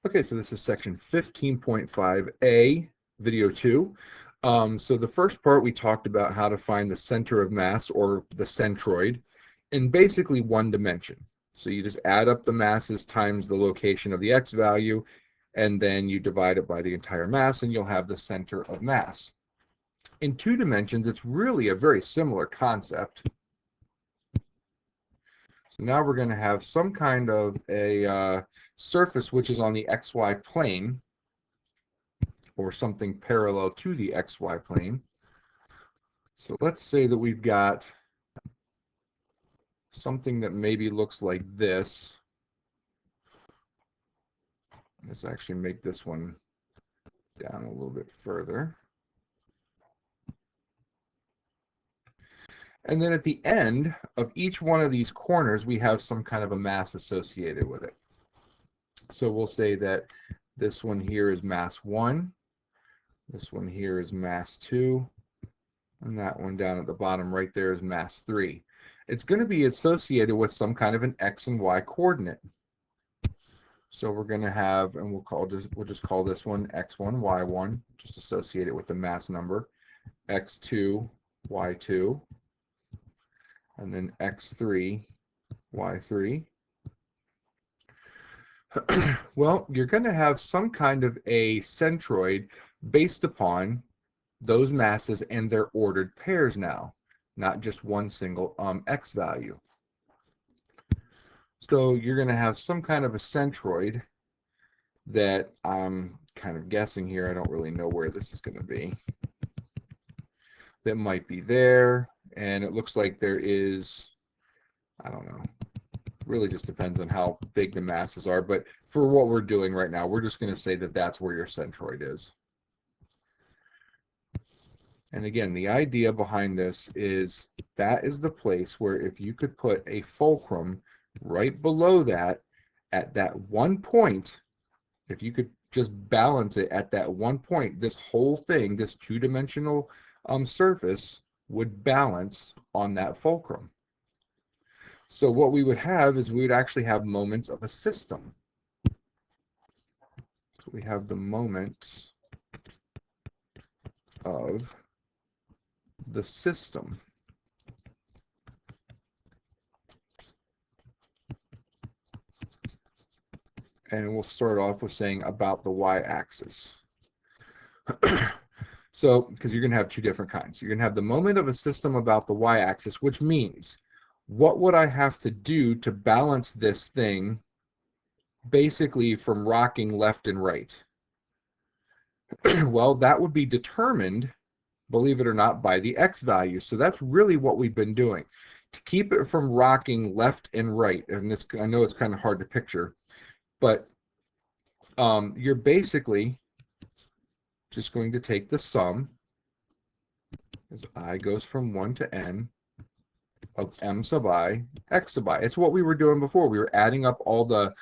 Okay, so this is section 15.5a, video 2. So the first part we talked about how to find the center of mass, or the centroid, in basically one dimension. So you just add up the masses times the location of the x value, and then you divide it by the entire mass, and you'll have the center of mass. In 2 dimensions, it's really a very similar concept. So now we're going to have some kind of a surface which is on the xy plane, or something parallel to the xy plane. So let's say that we've got something that maybe looks like this. Let's actually make this one down a little bit further. And then at the end of each one of these corners, we have some kind of a mass associated with it. So we'll say that this one here is mass 1, this one here is mass 2, and that one down at the bottom right there is mass 3. It's going to be associated with some kind of an x and y coordinate. So we're going to have, and we'll just call this one x1, y1, just associate it with the mass number, x2, y2, and then x3, y3. Well, you're going to have some kind of a centroid based upon those masses and their ordered pairs now, not just one single x value. So you're going to have some kind of a centroid that I'm kind of guessing here. I don't really know where this is going to be. That might be there, and it looks like there is, I don't know, really just depends on how big the masses are, but for what we're doing right now, we're just going to say that that's where your centroid is. And again, the idea behind this is that is the place where if you could put a fulcrum right below that at that one point, if you could just balance it at that one point, this whole thing, this two-dimensional surface would balance on that fulcrum. So what we would have is we would actually have moments of a system. So we have the moments of the system. And we'll start off with saying about the y-axis. So, because you're going to have 2 different kinds. You're going to have the moment of a system about the y-axis, which means what would I have to do to balance this thing basically from rocking left and right? Well, that would be determined, believe it or not, by the x value. So that's really what we've been doing. To keep it from rocking left and right, and this, I know it's kind of hard to picture, but you're basically just going to take the sum, as I goes from 1 to n, of m sub I, x sub I. It's what we were doing before. We were adding up all the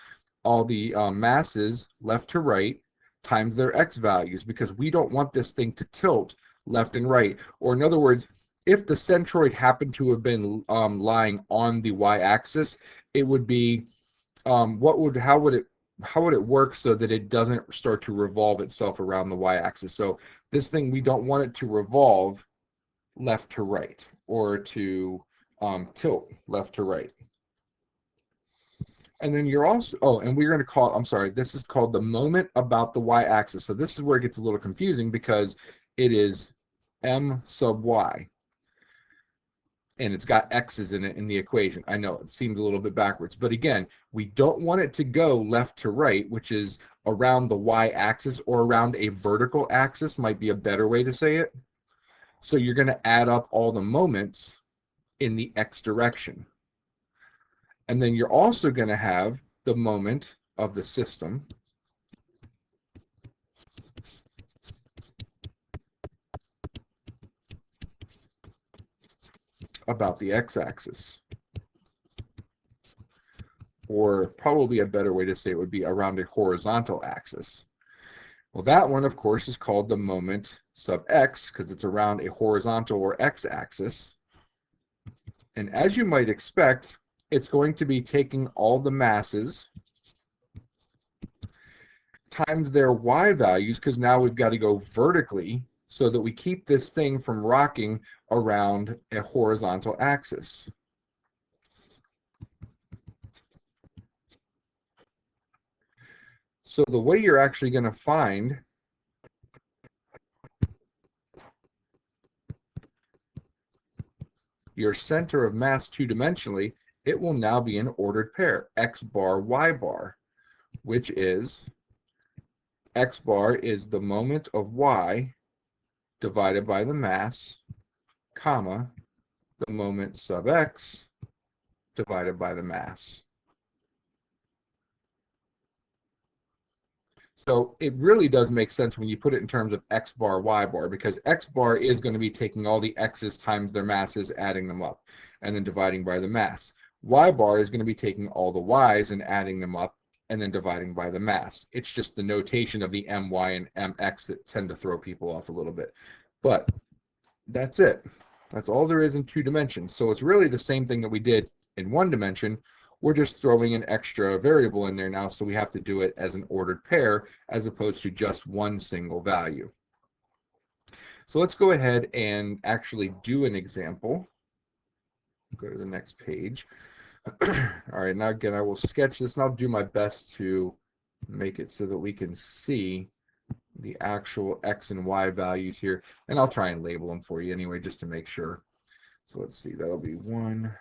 masses left to right times their x values, because we don't want this thing to tilt left and right. Or in other words, if the centroid happened to have been lying on the y-axis, it would be how would it work so that it doesn't start to revolve itself around the y-axis? So this thing, we don't want it to revolve left to right, or to tilt left to right. And then you're also, and we're going to call, I'm sorry, this is called the moment about the y-axis. So this is where it gets a little confusing, because it is m sub y. And it's got x's in it in the equation. I know it seems a little bit backwards, but again, we don't want it to go left to right, which is around the y-axis, or around a vertical axis might be a better way to say it. So you're going to add up all the moments in the x direction. And then you're also going to have the moment of the system about the x-axis. Or probably a better way to say it would be around a horizontal axis. Well, that one, of course, is called the moment sub x, because it's around a horizontal or x-axis. And as you might expect, it's going to be taking all the masses times their y values, because now we've got to go vertically so that we keep this thing from rocking around a horizontal axis. So the way you're actually going to find your center of mass two-dimensionally, it will now be an ordered pair, x bar, y bar, which is x bar is the moment of y divided by the mass, comma, the moment sub x divided by the mass. So it really does make sense when you put it in terms of x bar, y bar, because x bar is going to be taking all the x's times their masses, adding them up, and then dividing by the mass. Y bar is going to be taking all the y's and adding them up, and then dividing by the mass. It's just the notation of the my and mx that tend to throw people off a little bit. But that's it. That's all there is in 2 dimensions. So it's really the same thing that we did in 1 dimension. We're just throwing an extra variable in there now, so we have to do it as an ordered pair as opposed to just one single value. So let's go ahead and actually do an example. Go to the next page. All right, now again, I will sketch this, and I'll do my best to make it so that we can see the actual x and y values here, and I'll try and label them for you anyway, just to make sure. So let's see, that'll be 1,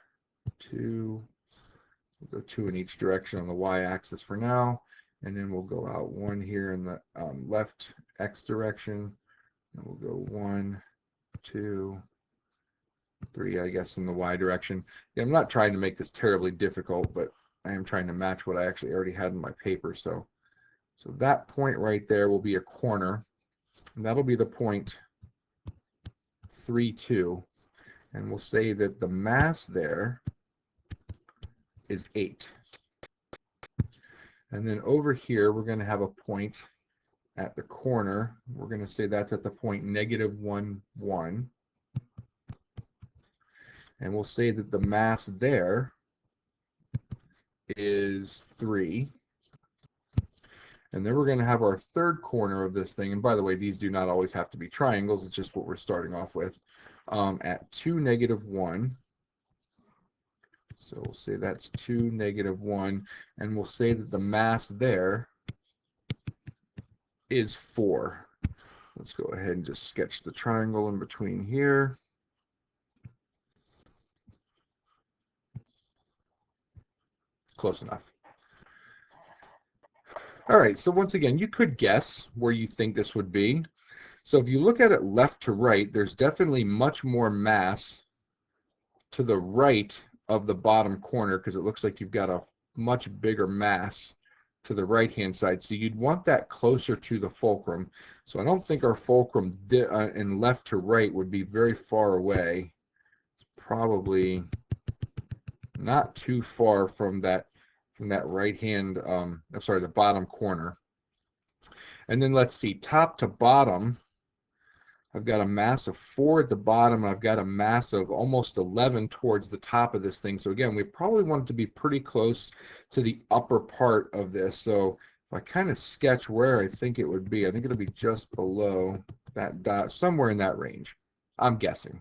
2, we'll go 2 in each direction on the y-axis for now, and then we'll go out 1 here in the left x direction, and we'll go 1, 2, 3, I guess, in the y direction. Yeah, I'm not trying to make this terribly difficult, but I am trying to match what I actually already had in my paper. So that point right there will be a corner, and that'll be the point 3, 2, and we'll say that the mass there is 8. And then over here, we're going to have a point at the corner. We're going to say that's at the point -1, 1. And we'll say that the mass there is 3. And then we're going to have our third corner of this thing. And by the way, these do not always have to be triangles. It's just what we're starting off with, at 2, -1. So we'll say that's 2, -1. And we'll say that the mass there is 4. Let's go ahead and just sketch the triangle in between here. Close enough. All right, so once again, you could guess where you think this would be. So if you look at it left to right, there's definitely much more mass to the right of the bottom corner, because it looks like you've got a much bigger mass to the right-hand side. So you'd want that closer to the fulcrum. So I don't think our fulcrum in left to right would be very far away. It's probably not too far from that right hand, I'm sorry, the bottom corner. And then let's see, top to bottom, I've got a mass of 4 at the bottom, and I've got a mass of almost 11 towards the top of this thing. So again, we probably want it to be pretty close to the upper part of this. So if I kind of sketch where I think it would be, I think it'll be just below that dot, somewhere in that range. I'm guessing.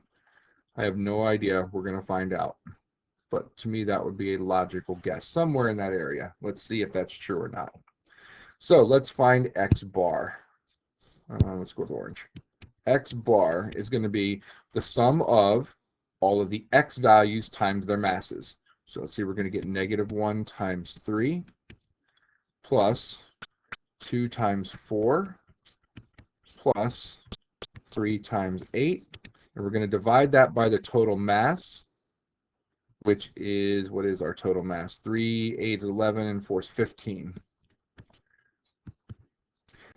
I have no idea. We're going to find out. But to me, that would be a logical guess, somewhere in that area. Let's see if that's true or not. So let's find x bar. Let's go with orange. X bar is going to be the sum of all of the x values times their masses. So let's see, we're going to get -1 times 3 plus 2 times 4 plus 3 times 8. And we're going to divide that by the total mass, which is, what is our total mass? 3, 8 is 11, and 4 is 15.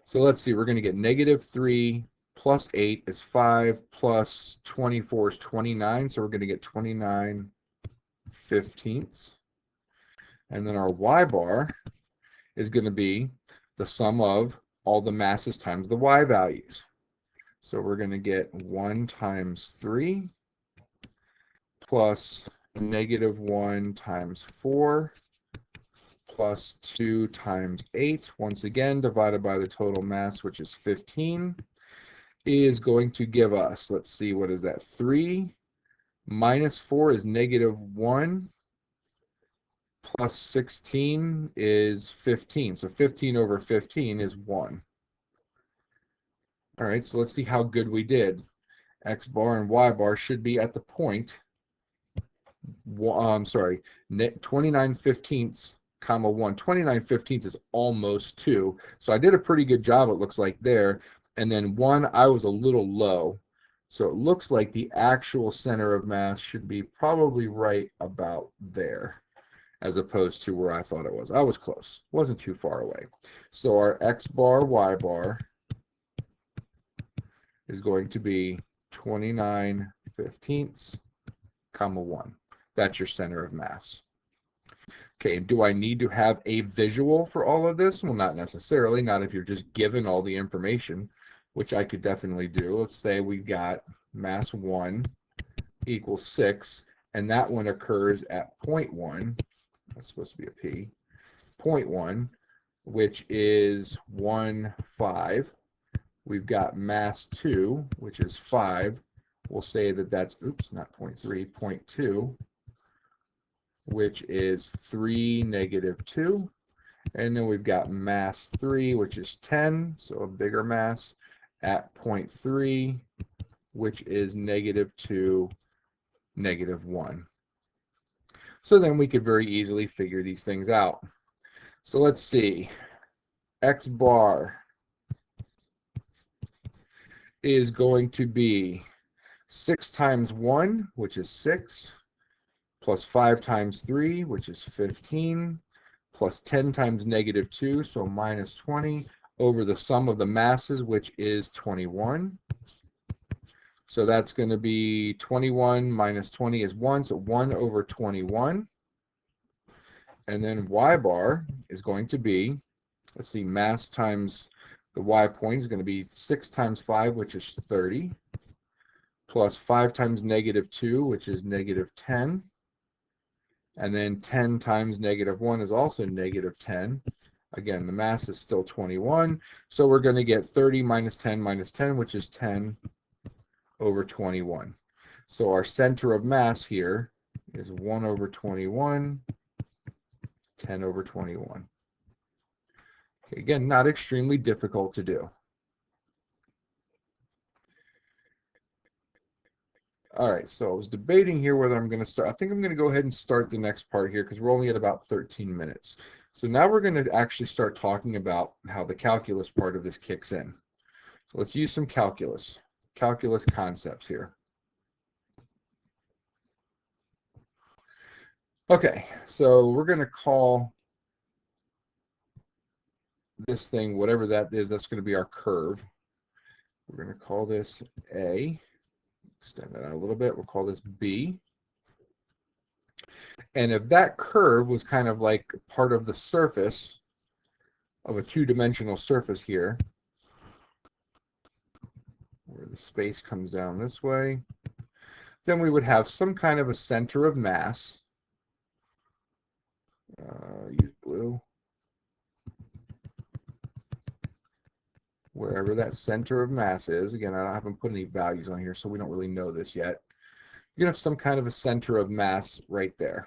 So let's see, we're going to get -3 plus 8 is 5, plus 24 is 29, so we're going to get 29/15. And then our y bar is going to be the sum of all the masses times the y values. So we're going to get 1 times 3 plus -1 times 4 plus 2 times 8, once again divided by the total mass, which is 15, is going to give us, let's see, what is that? 3 minus 4 is -1, plus 16 is 15. So 15 over 15 is 1. All right, so let's see how good we did. X bar and Y bar should be at the point, 29 fifteenths, comma 1. 29 fifteenths is almost 2. So I did a pretty good job, it looks like, there. And then 1, I was a little low. So it looks like the actual center of mass should be probably right about there, as opposed to where I thought it was. I was close. Wasn't too far away. So our X bar, Y bar is going to be 29 fifteenths, comma 1. That's your center of mass. Okay, do I need to have a visual for all of this? Well, not necessarily. Not if you're just given all the information, which I could definitely do. Let's say we've got mass 1 equals 6, and that one occurs at 0.1. That's supposed to be a P. 0.1, which is 1, 5. We've got mass 2, which is 5. We'll say that that's, oops, not 0.3, 0.2, which is 3, -2. And then we've got mass 3, which is 10, so a bigger mass, at 0.3, which is -2, -1. So then we could very easily figure these things out. So let's see. X bar is going to be 6 times 1, which is 6, plus 5 times 3, which is 15, plus 10 times -2, so minus 20, over the sum of the masses, which is 21. So that's going to be 21 minus 20 is 1, so 1 over 21. And then Y bar is going to be, let's see, mass times the Y point is going to be 6 times 5, which is 30, plus 5 times -2, which is -10. And then 10 times -1 is also -10. Again, the mass is still 21. So we're going to get 30 minus 10, which is 10 over 21. So our center of mass here is 1 over 21, 10 over 21. Okay, again, not extremely difficult to do. All right, so I was debating here whether I'm going to start. I think I'm going to go ahead and start the next part here because we're only at about 13 minutes. So now we're going to actually start talking about how the calculus part of this kicks in. So let's use some calculus concepts here. Okay, so we're going to call this thing, whatever that is, that's going to be our curve. We're going to call this A. Extend that out a little bit. We'll call this B. And if that curve was kind of like part of the surface of a two-dimensional surface here, where the space comes down this way, then we would have some kind of a center of mass. Use blue. Wherever that center of mass is. Again, I haven't put any values on here, so we don't really know this yet. You're going to have some kind of a center of mass right there.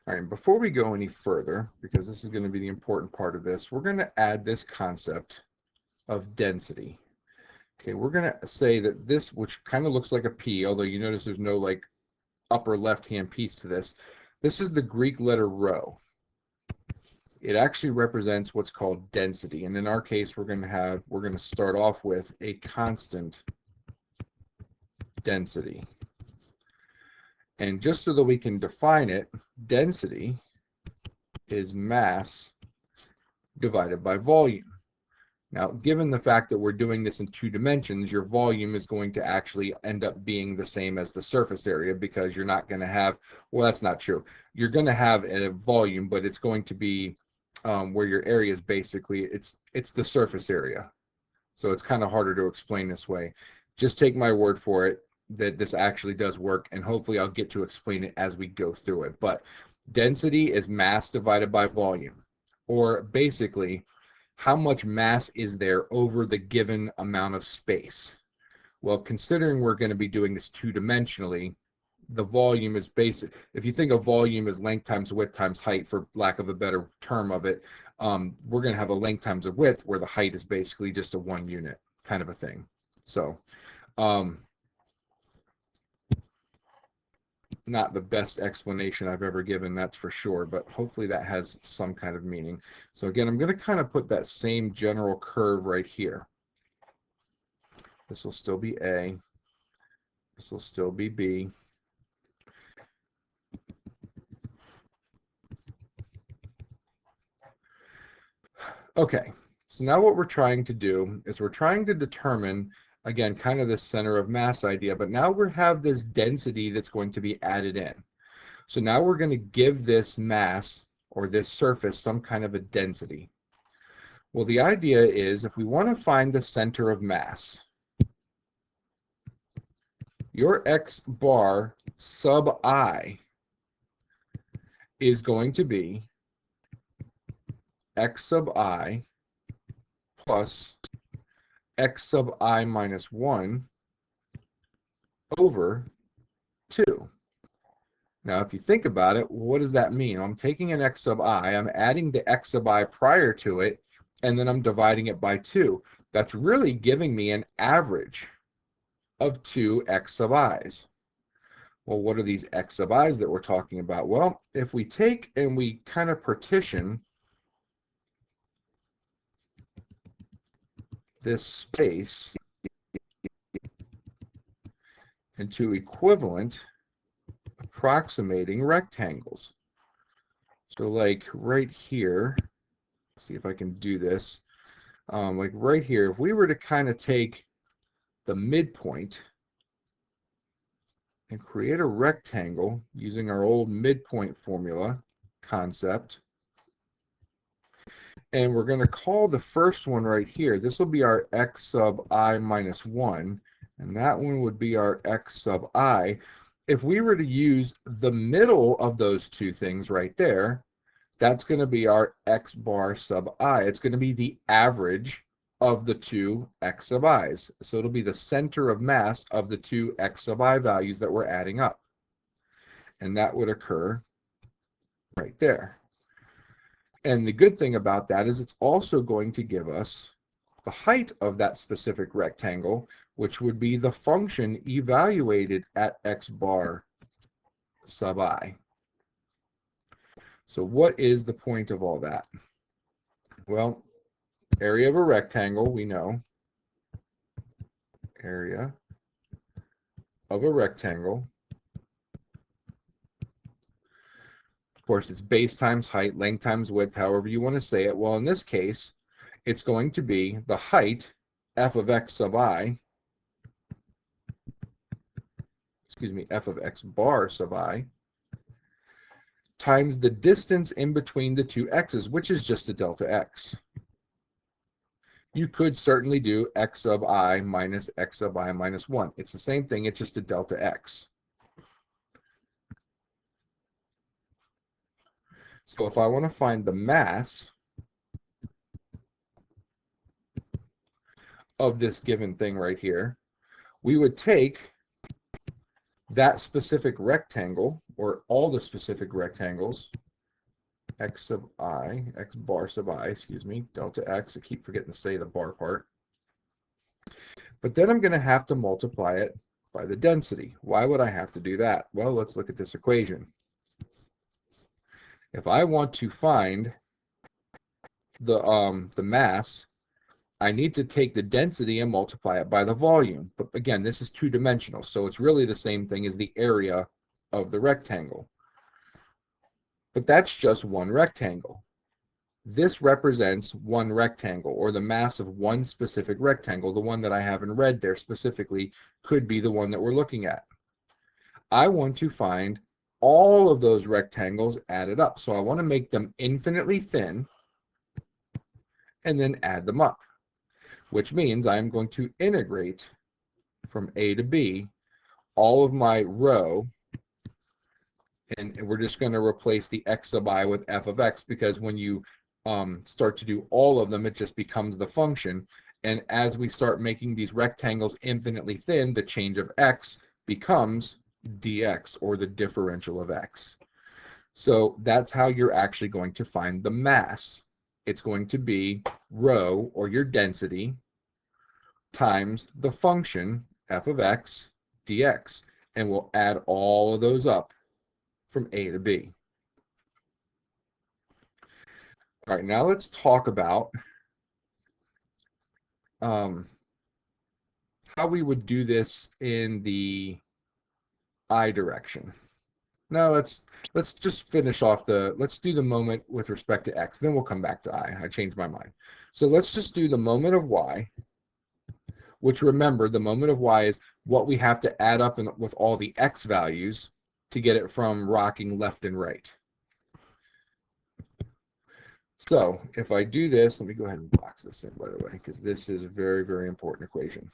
All right, before we go any further, because this is going to be the important part of this, we're going to add this concept of density. Okay, we're going to say that this, which kind of looks like a P, although you notice there's no like upper left-hand piece to this, this is the Greek letter rho. It actually represents what's called density. And in our case, we're going to start off with a constant density. And just so that we can define it, density is mass divided by volume. Now, given the fact that we're doing this in 2 dimensions, your volume is going to actually end up being the same as the surface area, because you're not going to have, well, that's not true. You're going to have a volume, but it's going to be where your area is basically, it's the surface area. So it's kind of harder to explain this way. Just take my word for it. that this actually does work, and hopefully I'll get to explain it as we go through it. But density is mass divided by volume, or basically how much mass is there over the given amount of space. Well, considering we're going to be doing this two-dimensionally, the volume is basic. If you think of volume as length times width times height, for lack of a better term of it, we're going to have a length times a width where the height is basically just a 1 unit kind of a thing. So not the best explanation I've ever given, that's for sure, but hopefully that has some kind of meaning. So again, I'm going to kind of put that same general curve right here. This will still be A. This will still be B. Okay, so now what we're trying to do is we're trying to determine, again, kind of this center of mass idea, but now we have this density that's going to be added in. So now we're going to give this mass or this surface some kind of a density. Well, the idea is if we want to find the center of mass, your x bar sub I is going to be x sub I plus x sub I minus 1 over 2. Now, if you think about it, what does that mean? I'm taking an x sub I, I'm adding the x sub I prior to it, and then I'm dividing it by 2. That's really giving me an average of 2 x sub i's. Well, what are these x sub i's that we're talking about? Well, if we take and we kind of partition this space into equivalent approximating rectangles. So like right here, see if I can do this. Like right here, if we were to kind of take the midpoint and create a rectangle using our old midpoint formula concept, and we're going to call the first one right here, this will be our x sub I minus 1, and that one would be our x sub I. If we were to use the middle of those two things right there, that's going to be our x bar sub I. It's going to be the average of the two x sub i's. So it'll be the center of mass of the two x sub I values that we're adding up. And that would occur right there. And the good thing about that is it's also going to give us the height of that specific rectangle, which would be the function evaluated at x bar sub I. So what is the point of all that? Well, area of a rectangle, we know. Area of a rectangle. Of course, it's base times height, length times width, however you want to say it. Well, in this case, it's going to be the height, f of x sub I, excuse me, f of x bar sub I, times the distance in between the two x's, which is just a delta x. You could certainly do x sub I minus x sub I minus 1. It's the same thing, it's just a delta x. So if I want to find the mass of this given thing right here, we would take that specific rectangle, or all the specific rectangles, x sub I, x bar sub I, excuse me, delta x, I keep forgetting to say the bar part. But then I'm going to have to multiply it by the density. Why would I have to do that? Well, let's look at this equation. If I want to find the mass, I need to take the density and multiply it by the volume. But again, this is two-dimensional, so it's really the same thing as the area of the rectangle. But that's just one rectangle. This represents one rectangle, or the mass of one specific rectangle. The one that I have in red there specifically could be the one that we're looking at. I want to find all of those rectangles added up. So I want to make them infinitely thin and then add them up, which means I'm going to integrate from A to B all of my rho, and we're just going to replace the x sub I with f of x, because when you start to do all of them, it just becomes the function. And as we start making these rectangles infinitely thin, the change of x becomes dx, or the differential of x. So that's how you're actually going to find the mass. It's going to be rho, or your density, times the function f of x dx. And we'll add all of those up from A to B. All right, now let's talk about how we would do this in the I direction. Now let's just finish off let's do the moment with respect to x, then we'll come back to I changed my mind. So let's just do the moment of y, which, remember, the moment of y is what we have to add up with all the x values to get it from rocking left and right. So if I do this, let me go ahead and box this in, by the way, because this is a very, very important equation.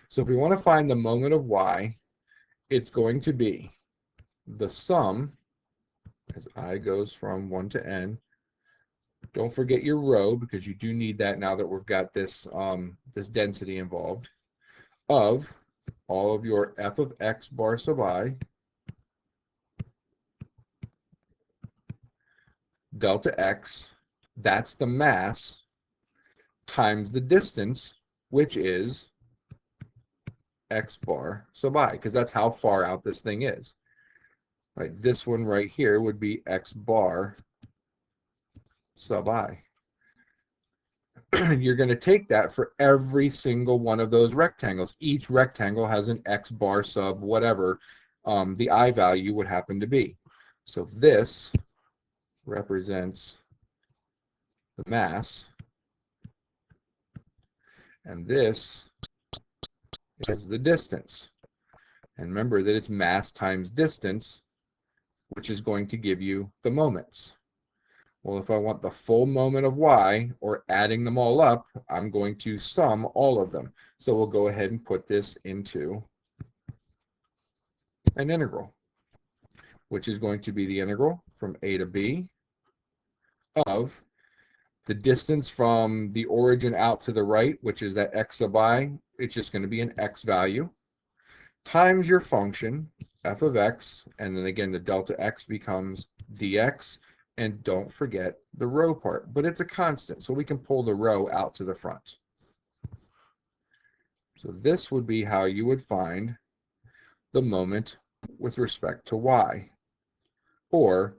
So if we want to find the moment of y, it's going to be the sum, as I goes from 1 to n. Don't forget your rho, because you do need that now that we've got this, this density involved, of all of your f of x bar sub I delta x, that's the mass, times the distance, which is x bar sub I, because that's how far out this thing is. Right, this one right here would be x bar sub I. You're going to take that for every single one of those rectangles. Each rectangle has an x bar sub whatever the I value would happen to be. So this represents the mass, and this is the distance. And remember that it's mass times distance, which is going to give you the moments. Well, if I want the full moment of y, or adding them all up, I'm going to sum all of them. So we'll go ahead and put this into an integral, which is going to be the integral from a to b of the distance from the origin out to the right, which is that x sub I. It's just going to be an x value, times your function, f of x, and then again the delta x becomes dx. And don't forget the rho part, but it's a constant, so we can pull the rho out to the front. So this would be how you would find the moment with respect to y, or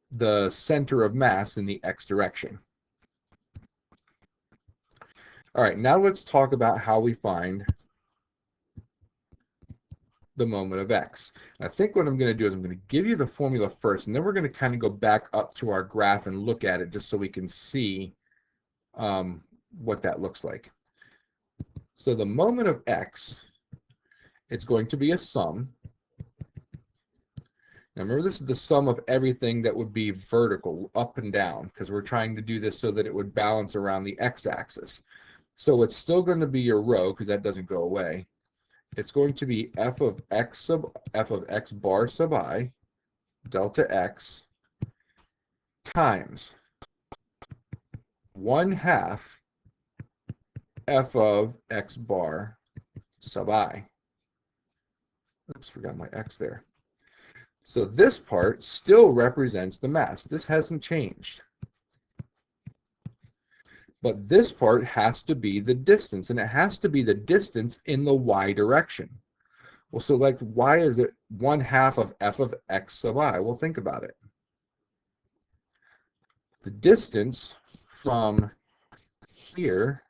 the center of mass in the x direction. All right, now let's talk about how we find the moment of x. And I think what I'm going to do is I'm going to give you the formula first, and then we're going to kind of go back up to our graph and look at it just so we can see what that looks like. So the moment of x, it's going to be a sum. Now remember, this is the sum of everything that would be vertical, up and down, because we're trying to do this so that it would balance around the x-axis. So it's still going to be your rho, because that doesn't go away. It's going to be f of x bar sub I delta x times 1/2 f of x bar sub I. Oops, forgot my x there. So this part still represents the mass. This hasn't changed. But this part has to be the distance, and it has to be the distance in the y direction. Well, so like, why is it 1/2 of f of x sub I? Well, think about it. The distance from here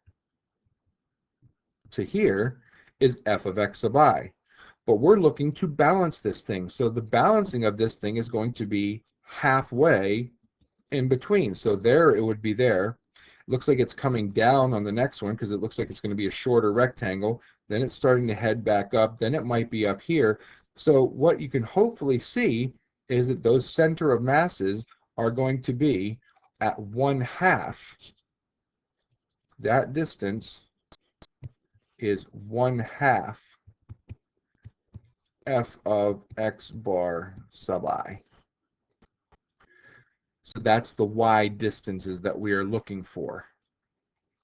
to here is f of x sub I. But we're looking to balance this thing. So the balancing of this thing is going to be halfway in between. So there it would be there. Looks like it's coming down on the next one because it looks like it's going to be a shorter rectangle. Then it's starting to head back up. Then it might be up here. So what you can hopefully see is that those center of masses are going to be at 1/2 that distance is 1/2 f of x bar sub I. So that's the y distances that we are looking for.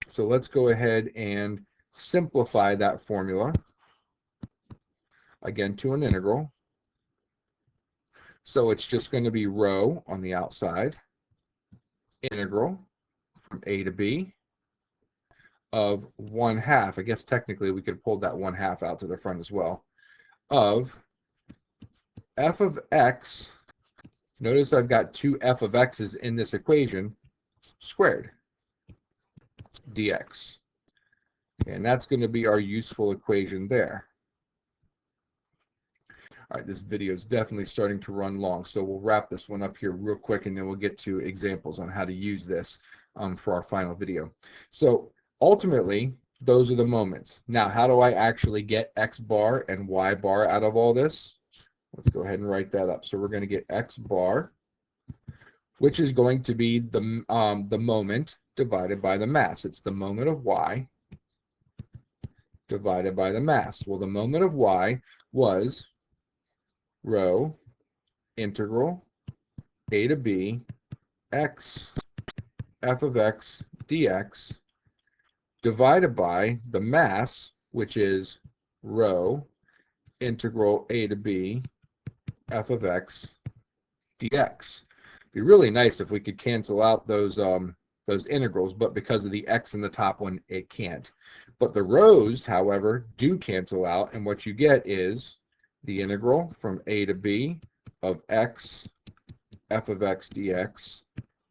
So let's go ahead and simplify that formula, again, to an integral. So it's just going to be rho on the outside, integral from a to b of 1/2. I guess technically we could pull that 1/2 out to the front as well, of f of x. Notice I've got two f of x's in this equation, squared dx. And that's going to be our useful equation there. All right, this video is definitely starting to run long, so we'll wrap this one up here real quick, and then we'll get to examples on how to use this for our final video. So ultimately, those are the moments. Now, how do I actually get x bar and y bar out of all this? Let's go ahead and write that up. So we're going to get x bar, which is going to be the moment divided by the mass. It's the moment of y divided by the mass. Well, the moment of y was rho integral a to b x f of x dx divided by the mass, which is rho integral a to b f of x dx. It'd be really nice if we could cancel out those integrals, but because of the x in the top one, it can't. But the rho's, however, do cancel out, and what you get is the integral from a to b of x f of x dx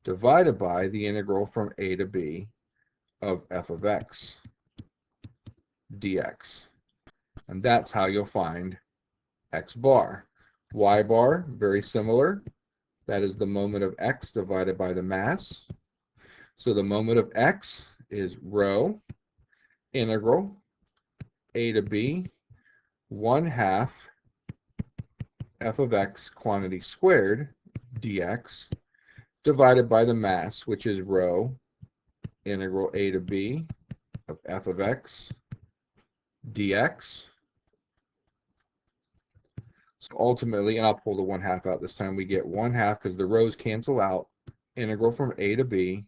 divided by the integral from a to b of f of x dx. And that's how you'll find x bar. Y bar, very similar. That is the moment of x divided by the mass. So the moment of x is rho integral a to b 1/2 f of x quantity squared dx divided by the mass, which is rho integral a to b of f of x dx. So ultimately, and I'll pull the 1/2 out this time, we get 1/2, because the rows cancel out, integral from a to b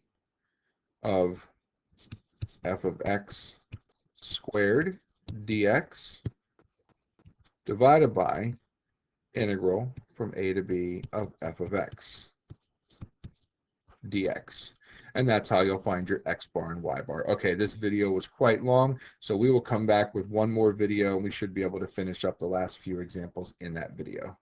of f of x squared dx divided by integral from a to b of f of x dx. And that's how you'll find your x bar and y bar. Okay, this video was quite long, so we will come back with one more video, and we should be able to finish up the last few examples in that video.